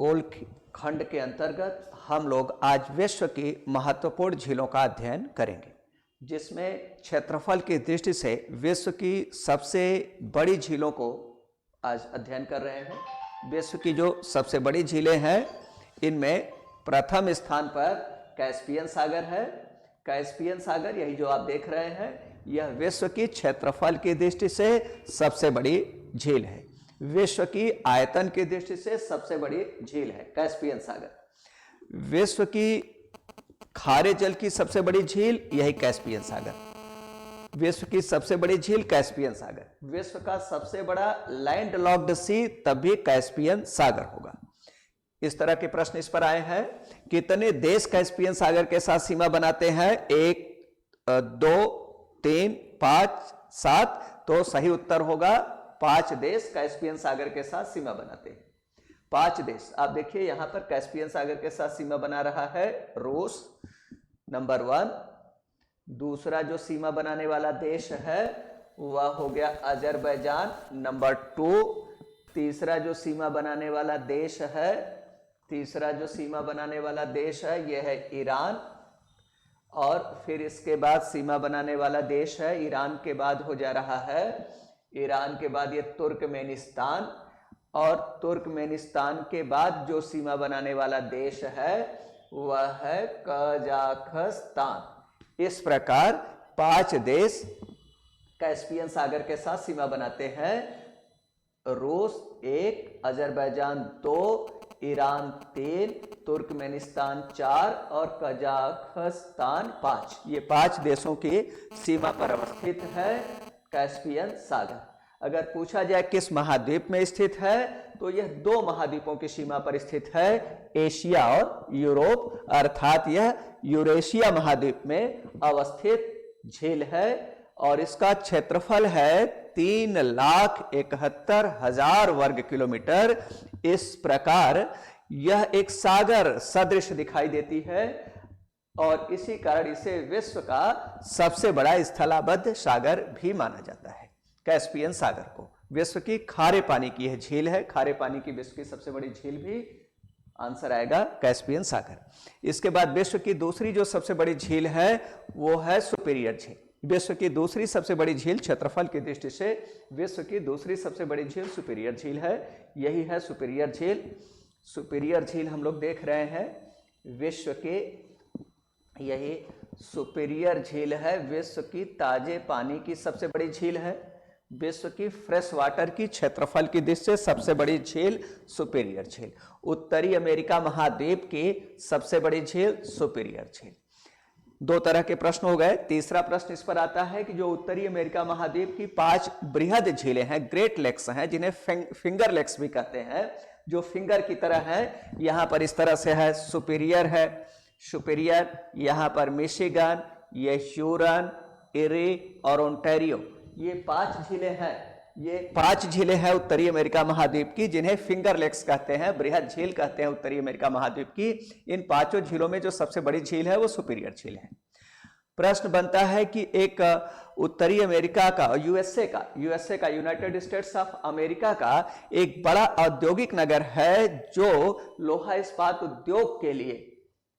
खंड के अंतर्गत हम लोग आज विश्व की महत्वपूर्ण झीलों का अध्ययन करेंगे, जिसमें क्षेत्रफल की दृष्टि से विश्व की सबसे बड़ी झीलों को आज अध्ययन कर रहे हैं। विश्व की जो सबसे बड़ी झीलें हैं, इनमें प्रथम स्थान पर कैस्पियन सागर है। कैस्पियन सागर, यही जो आप देख रहे हैं, यह विश्व की क्षेत्रफल की दृष्टि से सबसे बड़ी झील है। विश्व की आयतन की दृष्टि से सबसे बड़ी झील है कैस्पियन सागर। विश्व की खारे जल की सबसे बड़ी झील यही कैस्पियन सागर। विश्व की सबसे बड़ी झील कैस्पियन सागर। विश्व का सबसे बड़ा लैंड लॉक्ड सी तब भी कैस्पियन सागर होगा। इस तरह के प्रश्न इस पर आए हैं, कितने देश कैस्पियन सागर के साथ सीमा बनाते हैं? 1, 2, 3, 5, 7। तो सही उत्तर होगा 5 देश कैस्पियन सागर के साथ सीमा बनाते हैं। 5 देश आप देखिए, यहां पर कैस्पियन सागर के साथ सीमा बना रहा है रूस, नंबर 1। दूसरा जो सीमा बनाने वाला देश है वह हो गया अजरबैजान, नंबर 2। तीसरा जो सीमा बनाने वाला देश है, यह है ईरान। और फिर इसके बाद सीमा बनाने वाला देश है, ईरान के बाद हो जा रहा है, ईरान के बाद ये तुर्कमेनिस्तान, और तुर्कमेनिस्तान के बाद जो सीमा बनाने वाला देश है वह है कजाकिस्तान। इस प्रकार 5 देश कैस्पियन सागर के साथ सीमा बनाते हैं। रूस 1, अजरबैजान 2, ईरान 3, तुर्कमेनिस्तान 4 और कजाकिस्तान 5। ये 5 देशों की सीमा पर अवस्थित है कैस्पियन सागर। अगर पूछा जाए किस महाद्वीप में स्थित है, तो यह 2 महाद्वीपों की सीमा पर स्थित है, एशिया और यूरोप, अर्थात यह यूरेशिया महाद्वीप में अवस्थित झील है और इसका क्षेत्रफल है 3,71,000 वर्ग किलोमीटर। इस प्रकार यह एक सागर सदृश दिखाई देती है और इसी कारण इसे विश्व का सबसे बड़ा स्थलाबद्ध सागर भी माना जाता है। कैस्पियन सागर को विश्व की खारे पानी की यह झील है। खारे पानी की विश्व की सबसे बड़ी झील भी आंसर आएगा कैस्पियन सागर। इसके बाद विश्व की दूसरी जो सबसे बड़ी झील है वो है सुपीरियर झील। विश्व की दूसरी सबसे बड़ी झील, क्षेत्रफल की दृष्टि से विश्व की दूसरी सबसे बड़ी झील सुपीरियर झील है। यही है सुपीरियर झील। सुपीरियर झील हम लोग देख रहे हैं, विश्व के यही सुपीरियर झील है। विश्व की ताजे पानी की सबसे बड़ी झील है। विश्व की फ्रेश वाटर की क्षेत्रफल की दृष्टि से सबसे बड़ी झील सुपीरियर झील। उत्तरी अमेरिका महाद्वीप की सबसे बड़ी झील सुपीरियर झील। 2 तरह के प्रश्न हो गए। तीसरा प्रश्न इस पर आता है कि जो उत्तरी अमेरिका महाद्वीप की 5 बृहद झीलें हैं, ग्रेट लेक्स हैं, जिन्हें फिंगर लेक्स भी कहते हैं, जो फिंगर की तरह है, यहां पर इस तरह से है, सुपीरियर है, सुपीरियर, यहां पर मिशिगन, ये ह्यूरन, इरी और ओंटारियो, ये 5 झीलें हैं। ये 5 झीलें हैं उत्तरी अमेरिका महाद्वीप की, जिन्हें फिंगर लेक्स कहते हैं, बृहद झील कहते हैं उत्तरी अमेरिका महाद्वीप की। इन 5 झीलों में जो सबसे बड़ी झील है वो सुपीरियर झील है। प्रश्न बनता है कि एक उत्तरी अमेरिका का, यूएसए का, यूनाइटेड स्टेट्स ऑफ अमेरिका का एक बड़ा औद्योगिक नगर है जो लोहा इस्पात उद्योग के लिए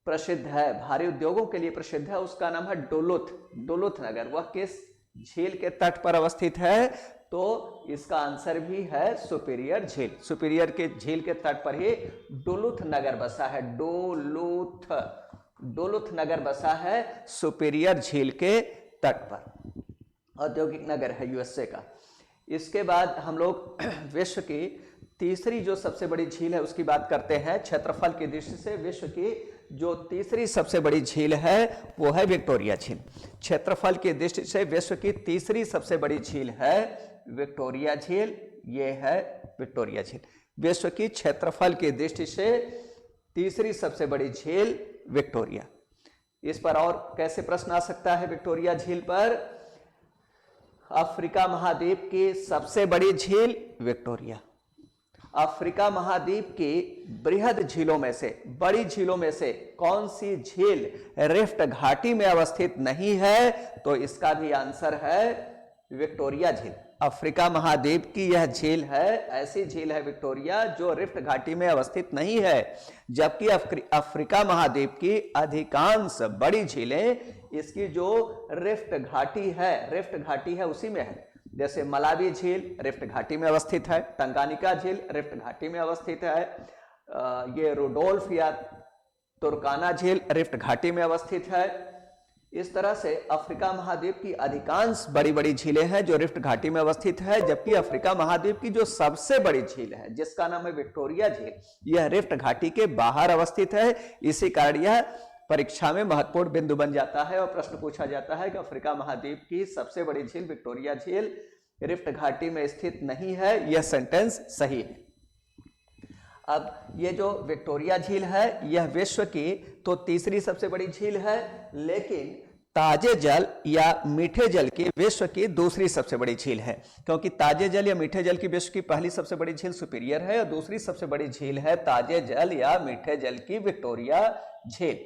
प्रसिद्ध है, भारी उद्योगों के लिए प्रसिद्ध है। उसका नाम है डोलुथ नगर। वह किस झील के तट पर अवस्थित है? तो इसका आंसर भी है सुपीरियर झील। सुपीरियर के झील के तट पर ही डुलुथ नगर बसा है। डुलुथ नगर बसा है सुपीरियर झील के तट पर। औद्योगिक नगर है यूएसए का। इसके बाद हम लोग विश्व की तीसरी जो सबसे बड़ी झील है उसकी बात करते हैं। क्षेत्रफल की दृष्टि से विश्व की जो तीसरी सबसे बड़ी झील है वो है विक्टोरिया झील। क्षेत्रफल की दृष्टि से विश्व की तीसरी सबसे बड़ी झील है विक्टोरिया झील। ये है विक्टोरिया झील। विश्व की क्षेत्रफल की दृष्टि से तीसरी सबसे बड़ी झील विक्टोरिया। इस पर और कैसे प्रश्न आ सकता है विक्टोरिया झील पर? अफ्रीका महाद्वीप की सबसे बड़ी झील विक्टोरिया। अफ्रीका महाद्वीप की बृहद झीलों में से, बड़ी झीलों में से कौन सी झील रिफ्ट घाटी में अवस्थित नहीं है? तो इसका भी आंसर है विक्टोरिया झील। अफ्रीका महाद्वीप की यह झील है, ऐसी झील है विक्टोरिया जो रिफ्ट घाटी में अवस्थित नहीं है, जबकि अफ्रीका महाद्वीप की अधिकांश बड़ी झीलें इसकी जो रिफ्ट घाटी है उसी में है। जैसे मलावी झील रिफ्ट घाटी में अवस्थित है, टंगानिका झील रिफ्ट घाटी में अवस्थित है, ये रुडोल्फ या तुर्काना झील रिफ्ट घाटी में अवस्थित है। इस तरह से अफ्रीका महाद्वीप की अधिकांश बड़ी बड़ी झीलें हैं जो रिफ्ट घाटी में अवस्थित है, जबकि अफ्रीका महाद्वीप की जो सबसे बड़ी झील है जिसका नाम है विक्टोरिया झील, यह रिफ्ट घाटी के बाहर अवस्थित है। इसी कारण यह परीक्षा में महत्वपूर्ण बिंदु बन जाता है और प्रश्न पूछा जाता है कि अफ्रीका महाद्वीप की सबसे बड़ी झील विक्टोरिया झील रिफ्ट घाटी में स्थित नहीं है। यह सेंटेंस सही है। अब ये जो विक्टोरिया झील है यह विश्व की तो तीसरी सबसे बड़ी झील है, लेकिन ताजे जल या मीठे जल की विश्व की दूसरी सबसे बड़ी झील है, क्योंकि ताजे जल या मीठे जल की विश्व की पहली सबसे बड़ी झील सुपीरियर है और दूसरी सबसे बड़ी झील है ताजे जल या मीठे जल की विक्टोरिया झील।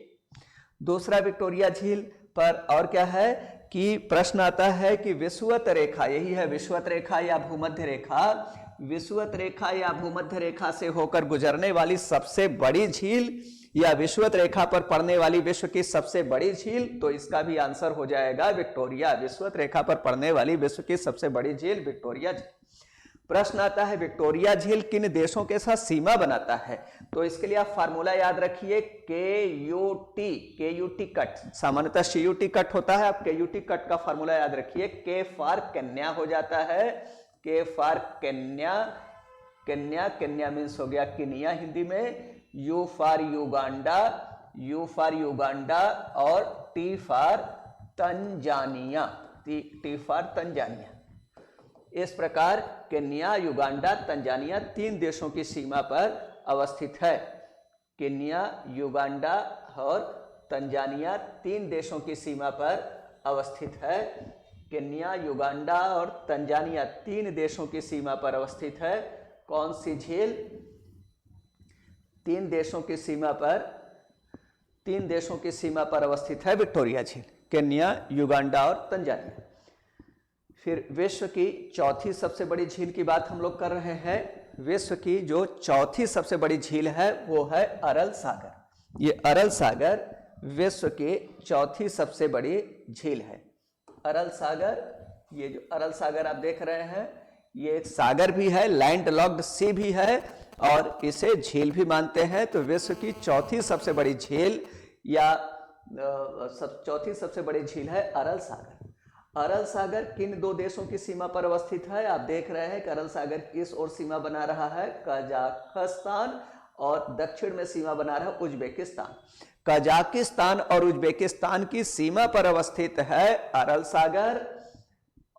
दूसरा विक्टोरिया झील पर और क्या है कि प्रश्न आता है कि विषुवत रेखा, यही है विषुवत रेखा या भूमध्य रेखा, विषुवत रेखा या भूमध्य रेखा से होकर गुजरने वाली सबसे बड़ी झील या विषुवत रेखा पर पड़ने वाली विश्व की सबसे बड़ी झील, तो इसका भी आंसर हो जाएगा विक्टोरिया। विषुवत रेखा पर पड़ने वाली विश्व की सबसे बड़ी झील विक्टोरिया झील। प्रश्न आता है विक्टोरिया झील किन देशों के साथ सीमा बनाता है, तो इसके लिए आप फार्मूला याद रखिए KUT कट, सामान्यतः CUT कट होता है, आप KUT कट का फार्मूला याद रखिए। K फॉर कन्या हो जाता है, K फॉर कन्या, कन्या मीन्स हो गया किनिया हिंदी में, U फॉर युगांडा और T for Tanzania, T for Tanzania. इस प्रकार केन्या, युगांडा, तंजानिया 3 देशों की सीमा पर अवस्थित है। केन्या, युगांडा और तंजानिया 3 देशों की सीमा पर अवस्थित है। केन्या, युगांडा और तंजानिया 3 देशों की सीमा पर अवस्थित है। कौन सी झील? 3 देशों की सीमा पर अवस्थित है विक्टोरिया झील, केन्या, युगांडा और तंजानिया। फिर विश्व की चौथी सबसे बड़ी झील की बात हम लोग कर रहे हैं। विश्व की जो चौथी सबसे बड़ी झील है वो है अरल सागर। ये अरल सागर विश्व की चौथी सबसे बड़ी झील है। अरल सागर, ये जो अरल सागर आप देख रहे हैं ये एक सागर भी है, लैंड लॉक्ड सी भी है और इसे झील भी मानते हैं। तो विश्व की चौथी सबसे बड़ी झील या चौथी सबसे बड़ी झील है अरल सागर। अरल सागर किन 2 देशों की सीमा पर अवस्थित है? आप देख रहे हैं कि अरल सागर किस ओर सीमा बना रहा है? कजाकिस्तान, और दक्षिण में सीमा बना रहा है उज्बेकिस्तान। कजाकिस्तान और उज्बेकिस्तान की सीमा पर अवस्थित है अरल सागर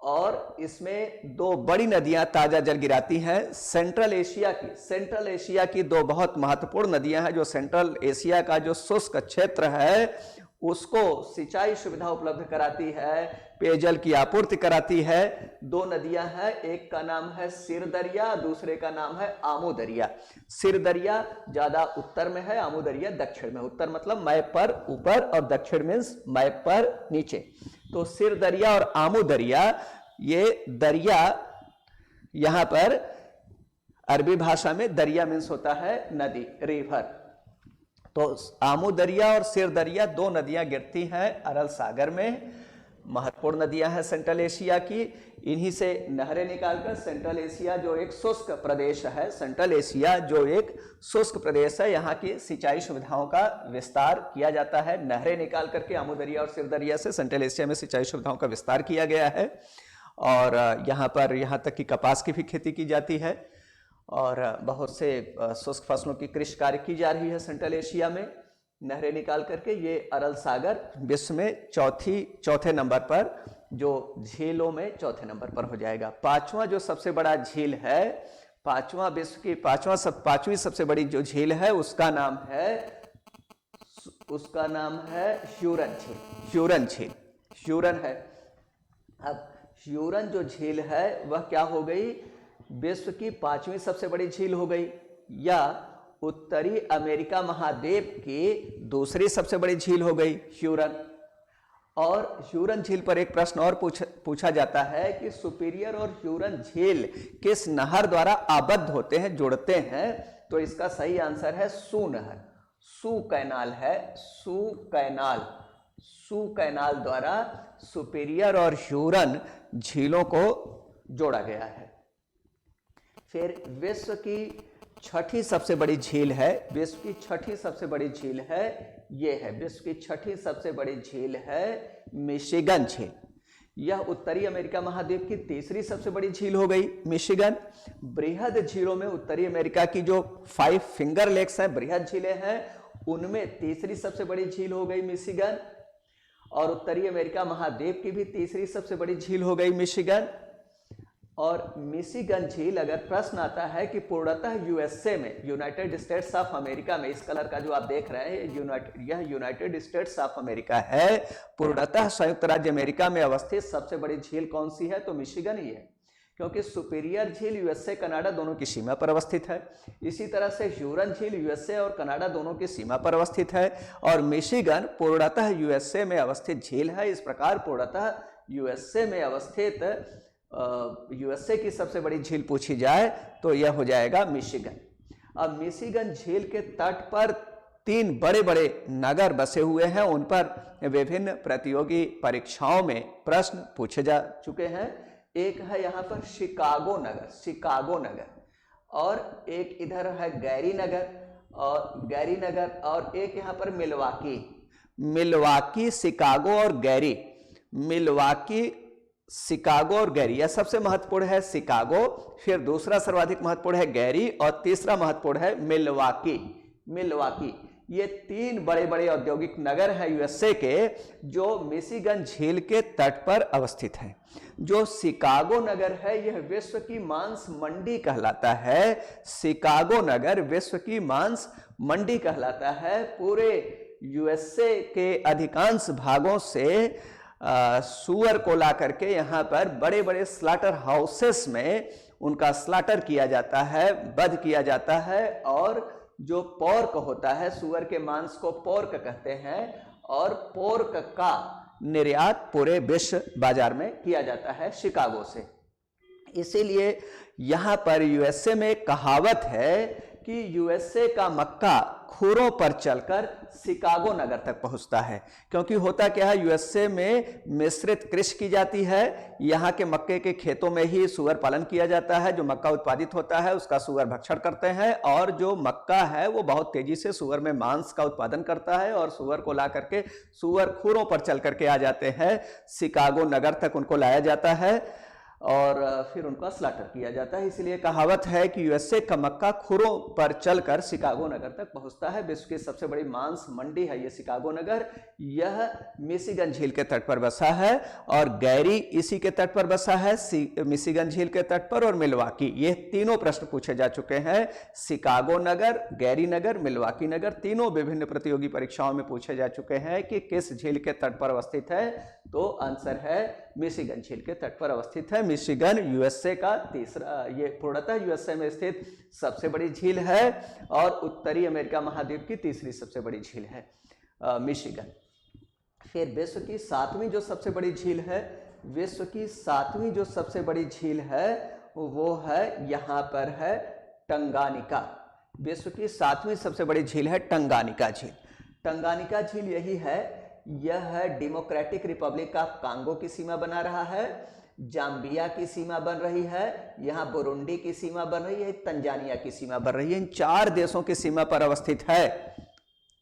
और इसमें 2 बड़ी नदियां ताजा जल गिराती हैं। सेंट्रल एशिया की 2 बहुत महत्वपूर्ण नदियां हैं जो सेंट्रल एशिया का जो शुष्क क्षेत्र है उसको सिंचाई सुविधा उपलब्ध कराती है, पेयजल की आपूर्ति कराती है। 2 नदियां हैं, एक का नाम है सिर दरिया, दूसरे का नाम है आमू दरिया। सिर दरिया ज्यादा उत्तर में है, आमू दरिया दक्षिण में। उत्तर मतलब मैप पर ऊपर और दक्षिण मीन्स मैप पर नीचे। तो सिर दरिया और आमू दरिया, ये दरिया यहां पर अरबी भाषा में दरिया मीन्स होता है नदी, रिवर। तो आमू दरिया और सिर दरिया 2 नदियां गिरती हैं अरल सागर में, महत्वपूर्ण नदियां हैं सेंट्रल एशिया की। इन्हीं से नहरें निकालकर सेंट्रल एशिया जो एक शुष्क प्रदेश है, यहाँ की सिंचाई सुविधाओं का विस्तार किया जाता है। नहरें निकाल करके आमू दरिया और सिर दरिया से सेंट्रल एशिया में सिंचाई सुविधाओं का विस्तार किया गया है और यहाँ तक कि कपास की भी खेती की जाती है और बहुत से शुष्क फसलों की कृषि कार्य की जा रही है सेंट्रल एशिया में। नहरें निकाल करके ये अरल सागर विश्व में चौथे नंबर पर, जो झीलों में चौथे नंबर पर हो जाएगा। 5वां जो सबसे बड़ा झील है, 5वां विश्व की 5वीं सबसे बड़ी जो झील है उसका नाम है ह्यूरन झील। ह्यूरन है। अब ह्यूरन जो झील है वह क्या हो गई? विश्व की 5वीं सबसे बड़ी झील हो गई या उत्तरी अमेरिका महाद्वीप की दूसरी सबसे बड़ी झील हो गई ह्यूरन। और ह्यूरन झील पर एक प्रश्न और पूछा जाता है कि सुपीरियर और ह्यूरन झील किस नहर द्वारा आबद्ध होते हैं, जुड़ते हैं? तो इसका सही आंसर है सू नहर, सू कैनाल है, सू कैनाल, सू कैनाल द्वारा सुपीरियर और ह्यूरन झीलों को जोड़ा गया है। फिर विश्व की छठी सबसे बड़ी झील है, विश्व की छठी सबसे बड़ी झील है, ये है विश्व की छठी सबसे बड़ी झील है मिशिगन झील। यह उत्तरी अमेरिका महाद्वीप की तीसरी सबसे बड़ी झील हो गई मिशिगन। बृहद झीलों में उत्तरी अमेरिका की जो 5 फिंगर लेक्स हैं, बृहद झीलें हैं, उनमें तीसरी सबसे बड़ी झील हो गई मिशिगन। और उत्तरी अमेरिका महाद्वीप की भी तीसरी सबसे बड़ी झील हो गई मिशिगन। और मिशिगन झील, अगर प्रश्न आता है कि पूर्णतः यूएसए में, यूनाइटेड स्टेट्स ऑफ अमेरिका में, इस कलर का जो आप देख रहे हैं यह यूनाइटेड स्टेट्स ऑफ अमेरिका है, पूर्णतः संयुक्त राज्य अमेरिका में अवस्थित सबसे बड़ी झील कौन सी है? तो मिशिगन ही है, क्योंकि सुपीरियर झील यूएसए कनाडा दोनों की सीमा पर अवस्थित है। इसी तरह से ह्यूरन झील यूएसए और कनाडा दोनों की सीमा पर अवस्थित है, और मिशिगन पूर्णतः यूएसए में अवस्थित झील है। इस प्रकार पूर्णतः यूएसए में अवस्थित यूएसए की सबसे बड़ी झील पूछी जाए तो यह हो जाएगा मिशिगन। अब मिशिगन झील के तट पर 3 बड़े बड़े नगर बसे हुए हैं, उन पर विभिन्न प्रतियोगी परीक्षाओं में प्रश्न पूछे जा चुके हैं। एक है यहाँ पर शिकागो नगर, शिकागो नगर, और एक इधर है गैरी नगर, और एक यहाँ पर मिलवाकी, मिलवाकी, शिकागो और गैरी, मिलवाकी, शिकागो और गैरी, यह सबसे महत्वपूर्ण है शिकागो, फिर दूसरा सर्वाधिक महत्वपूर्ण है गैरी, और तीसरा महत्वपूर्ण है मिलवाकी। मिलवाकी, ये 3 बड़े बड़े औद्योगिक नगर हैं यूएसए के, जो मिशिगन झील के तट पर अवस्थित हैं। जो शिकागो नगर है यह विश्व की मांस मंडी कहलाता है, शिकागो नगर विश्व की मांस मंडी कहलाता है। पूरे यूएसए के अधिकांश भागों से सुअर को ला करके यहाँ पर बड़े बड़े स्लाटर हाउसेस में उनका स्लाटर किया जाता है, वध किया जाता है, और जो पोर्क होता है, सुअर के मांस को पोर्क कहते हैं, और पोर्क का निर्यात पूरे विश्व बाजार में किया जाता है शिकागो से। इसीलिए यहाँ पर यूएसए में एक कहावत है कि यूएसए का मक्का खुरों पर चलकर शिकागो नगर तक पहुंचता है। क्योंकि होता क्या है, यूएसए में मिश्रित कृषि की जाती है, यहाँ के मक्के के खेतों में ही सुअर पालन किया जाता है, जो मक्का उत्पादित होता है उसका सुअर भक्षण करते हैं, और जो मक्का है वो बहुत तेजी से सुअर में मांस का उत्पादन करता है, और सुअर को ला करके सुअर खुरों पर चल करके आ जाते हैं, शिकागो नगर तक उनको लाया जाता है और फिर उनका स्लाटर किया जाता है। इसलिए कहावत है कि यूएसए का मक्का खुरों पर चलकर शिकागो नगर तक पहुंचता है। विश्व की सबसे बड़ी मांस मंडी है ये शिकागो नगर। यह मिशिगन झील के तट पर बसा है, और गैरी इसी के तट पर बसा है, मिशिगन झील के तट पर, और मिलवाकी। ये तीनों प्रश्न पूछे जा चुके हैं। शिकागो नगर, गैरी नगर, मिलवाकी नगर, तीनों विभिन्न प्रतियोगी परीक्षाओं में पूछे जा चुके हैं कि किस झील के तट पर अवस्थित है। तो आंसर है मिशिगन झील के तट पर अवस्थित है। मिशिगन यूएसए का तीसरा, ये पूर्णतः यूएसए में स्थित सबसे बड़ी झील है, और उत्तरी अमेरिका महाद्वीप की तीसरी सबसे बड़ी झील है मिशिगन। फिर विश्व की 7वीं जो सबसे बड़ी झील है, विश्व की 7वीं जो सबसे बड़ी झील है वो है यहाँ पर है टंगानिका। विश्व की 7वीं सबसे बड़ी झील है टंगानिका झील। टंगानिका झील यही है, यह है डेमोक्रेटिक रिपब्लिक ऑफ कांगो की सीमा बना रहा है, जाम्बिया की सीमा बन रही है, यहाँ बुरुंडी की सीमा बन रही है, तंजानिया की सीमा बन रही है। इन 4 देशों की सीमा पर अवस्थित है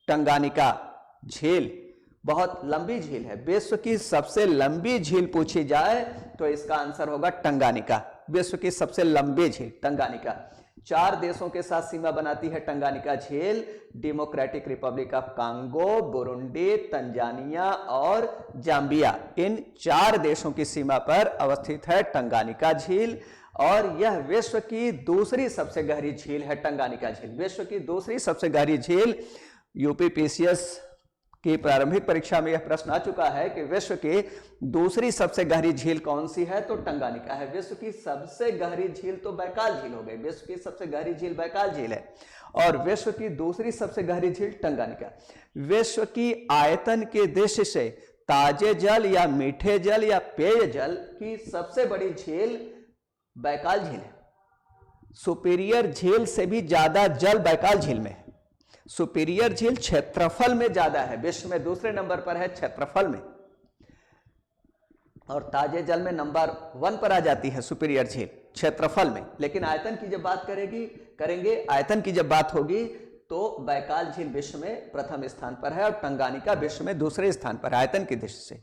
टंगानिका झील। बहुत लंबी झील है, विश्व की सबसे लंबी झील पूछी जाए तो इसका आंसर होगा टंगानिका। विश्व की सबसे लंबी झील टंगानिका। 4 देशों के साथ सीमा बनाती है टंगानिका झील, democratic Republic of Congo, Burundi, Tanzania और जाम्बिया। इन 4 देशों की सीमा पर अवस्थित है टंगानिका झील, और यह विश्व की दूसरी सबसे गहरी झील है टंगानिका झील। विश्व की दूसरी सबसे गहरी झील। यूपीपीसीएस की प्रारंभिक परीक्षा में यह प्रश्न आ चुका है कि विश्व की दूसरी सबसे गहरी झील कौन सी है, तो टंगानिका है। विश्व की सबसे गहरी झील तो बैकाल झील हो गई, विश्व की सबसे गहरी झील बैकाल झील है, और विश्व की दूसरी सबसे गहरी झील टंगानिका। विश्व की आयतन के दृष्टि से ताजे जल या मीठे जल या पेय जल की सबसे बड़ी झील बैकाल झील है। सुपीरियर झील से भी ज्यादा जल बैकाल झील में है। सुपीरियर झील क्षेत्रफल में ज्यादा है, विश्व में दूसरे नंबर पर है क्षेत्रफल में, और ताजे जल में नंबर 1 पर आ जाती है सुपीरियर झील क्षेत्रफल में। लेकिन आयतन की जब बात करेंगे आयतन की जब बात होगी तो बैकाल झील विश्व में प्रथम स्थान पर है और टंगानिका विश्व में दूसरे स्थान पर है आयतन की दृष्टि से।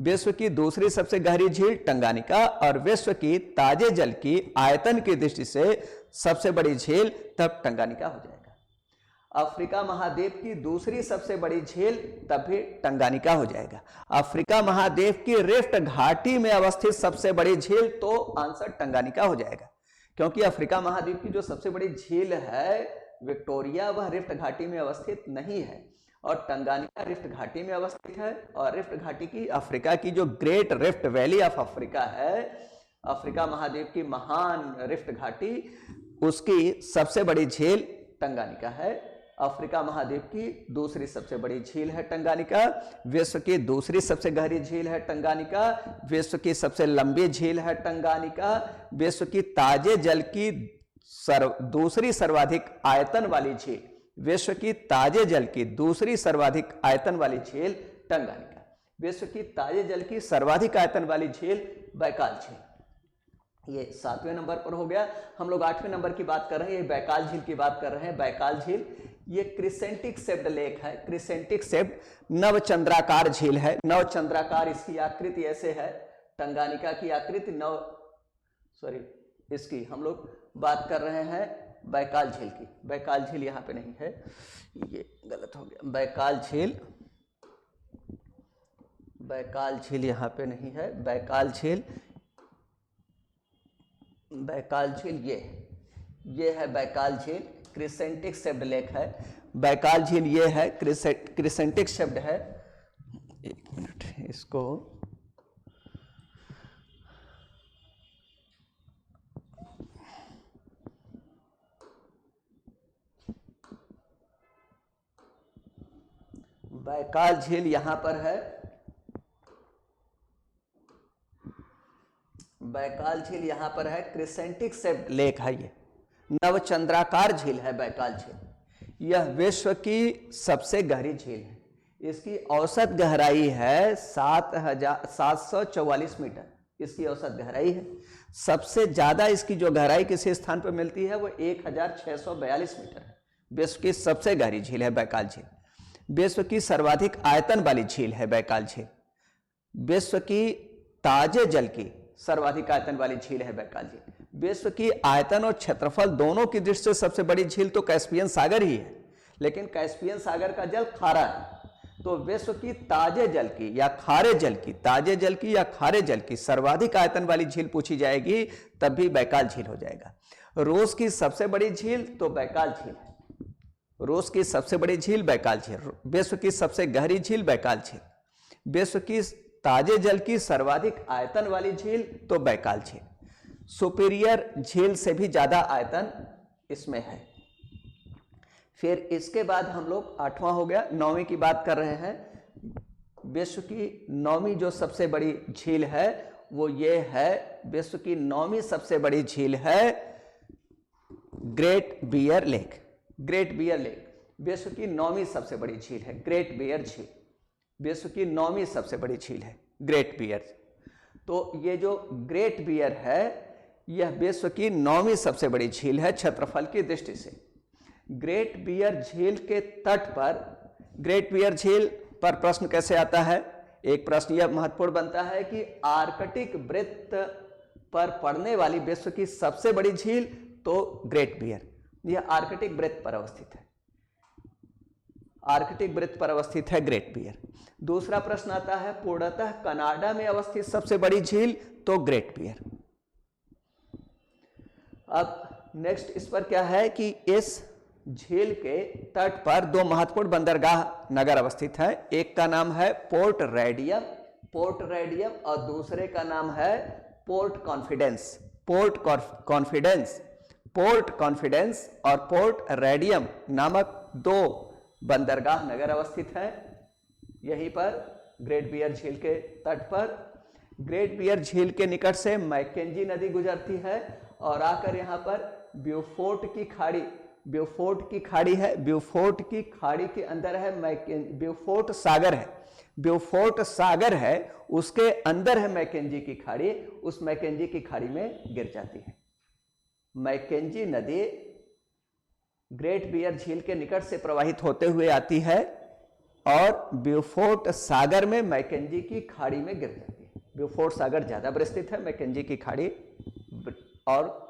विश्व की दूसरी सबसे गहरी झील टंगानिका और विश्व की ताजे जल की आयतन की दृष्टि से सबसे बड़ी झील तब टंगानिका हो जाएगा। अफ्रीका महाद्वीप की दूसरी सबसे बड़ी झील तब भी टंगानिका हो जाएगा। अफ्रीका महाद्वीप की रिफ्ट घाटी में अवस्थित सबसे बड़ी झील तो आंसर टंगानिका हो जाएगा, क्योंकि अफ्रीका महाद्वीप की जो सबसे बड़ी झील है विक्टोरिया, वह रिफ्ट घाटी में अवस्थित नहीं है और टंगानिका रिफ्ट घाटी में अवस्थित है। और रिफ्ट घाटी की अफ्रीका की जो great rift valley of Africa है, अफ्रीका महाद्वीप की महान रिफ्ट घाटी, उसकी सबसे बड़ी झील टंगानिका है। अफ्रीका महाद्वीप की दूसरी सबसे बड़ी झील है टंगानिका, विश्व की दूसरी सबसे गहरी झील है टंगानिका, विश्व की सबसे लंबी झील है टंगानिका, विश्व की ताजे जल की दूसरी सर्वाधिक आयतन वाली झील, विश्व की ताजे जल की दूसरी सर्वाधिक आयतन वाली झील टंगानिका, विश्व की ताजे जल की सर्वाधिक आयतन वाली झील बैकाल झील। ये 7वें नंबर पर हो गया। हम लोग 8वें नंबर की बात कर रहे हैं, ये बैकाल झील की बात कर रहे हैं। बैकाल झील ये क्रिसेंटिक शेप्ड लेक है, क्रिसेंटिक शेप्ड नवचंद्राकार झील है। नवचंद्राकार इसकी आकृति ऐसे है, टंगानिका की आकृति इसकी हम लोग बात कर रहे हैं बैकाल झील की। बैकाल झील यहां पे नहीं है, ये गलत हो गया। बैकाल झील यहां पे नहीं है। बैकाल झील ये है बैकाल झील, क्रिसेंटिक शेप्ड लेक है। बैकाल झील ये है, क्रिसेंटिक शेप्ड है। एक मिनट इसको बैकाल झील यहां पर है। बैकाल झील यहां पर है, क्रिसेंटिक शेप्ड लेक है, ये नवचंद्राकार झील है बैकाल झील। यह विश्व की सबसे गहरी झील है। इसकी औसत गहराई है 7,744 मीटर, इसकी औसत गहराई है। सबसे ज्यादा इसकी जो गहराई किसी स्थान पर मिलती है वो 1,642 मीटर है। विश्व की सबसे गहरी झील है बैकाल झील। विश्व की सर्वाधिक आयतन वाली झील है बैकाल झील। विश्व की ताजे जल की सर्वाधिक आयतन वाली झील है बैकाल झील। विश्व की आयतन और क्षेत्रफल दोनों की दृष्टि से सबसे बड़ी झील तो कैस्पियन सागर ही है, लेकिन कैस्पियन सागर का जल खारा है। तो विश्व की ताजे जल की या खारे जल की, ताजे जल की या खारे जल की सर्वाधिक आयतन वाली झील पूछी जाएगी तब भी बैकाल झील हो जाएगा। रूस की सबसे बड़ी झील तो बैकाल झील है। रूस की सबसे बड़ी झील बैकाल झील। विश्व की सबसे गहरी झील बैकाल झील। विश्व की ताजे जल की सर्वाधिक आयतन वाली झील तो बैकाल झील। सुपीरियर झील से भी ज्यादा आयतन इसमें है। फिर इसके बाद हम लोग 8वां हो गया, 9वीं की बात कर रहे हैं। विश्व की 9वीं जो सबसे बड़ी झील है वो ये है, विश्व की 9वीं सबसे बड़ी झील है Great Bear Lake. Great Bear Lake विश्व की 9वीं सबसे बड़ी झील है। ग्रेट बियर झील विश्व की 9वीं सबसे बड़ी झील है, ग्रेट बियर। तो ये जो ग्रेट बियर है यह विश्व की 9वीं सबसे बड़ी झील है क्षेत्रफल की दृष्टि से। ग्रेट बियर झील के तट पर, ग्रेट बियर झील पर प्रश्न कैसे आता है? एक प्रश्न यह महत्वपूर्ण बनता है कि आर्कटिक वृत्त पर पड़ने वाली विश्व की सबसे बड़ी झील तो ग्रेट बियर, यह आर्कटिक वृत्त पर अवस्थित है। आर्कटिक वृत्त पर अवस्थित है ग्रेट बियर। दूसरा प्रश्न आता है पूर्णतः कनाडा में अवस्थित सबसे बड़ी झील तो ग्रेट बियर। अब नेक्स्ट इस पर क्या है कि इस झील के तट पर दो महत्वपूर्ण बंदरगाह नगर अवस्थित हैं। एक का नाम है पोर्ट रेडियम, और दूसरे का नाम है पोर्ट कॉन्फिडेंस। पोर्ट कॉन्फिडेंस और पोर्ट रेडियम नामक दो बंदरगाह नगर अवस्थित हैं। यहीं पर ग्रेट बियर झील के तट पर। ग्रेट बियर झील के निकट से मैकेंजी नदी गुजरती है और आकर यहाँ पर ब्यूफोर्ट की खाड़ी, ब्यूफोर्ट की खाड़ी है, ब्यूफोर्ट की खाड़ी के अंदर है ब्यूफोर्ट सागर है, ब्यूफोर्ट सागर है, उसके अंदर है मैकेंजी की खाड़ी, उस मैकेंजी की खाड़ी में गिर जाती है। मैकेंजी नदी ग्रेट बियर झील के निकट से प्रवाहित होते हुए आती है और ब्यूफोर्ट सागर में मैकेंजी की खाड़ी में गिर जाती है। ब्यूफोर्ट सागर ज्यादा विस्तृत है, मैकेंजी की खाड़ी और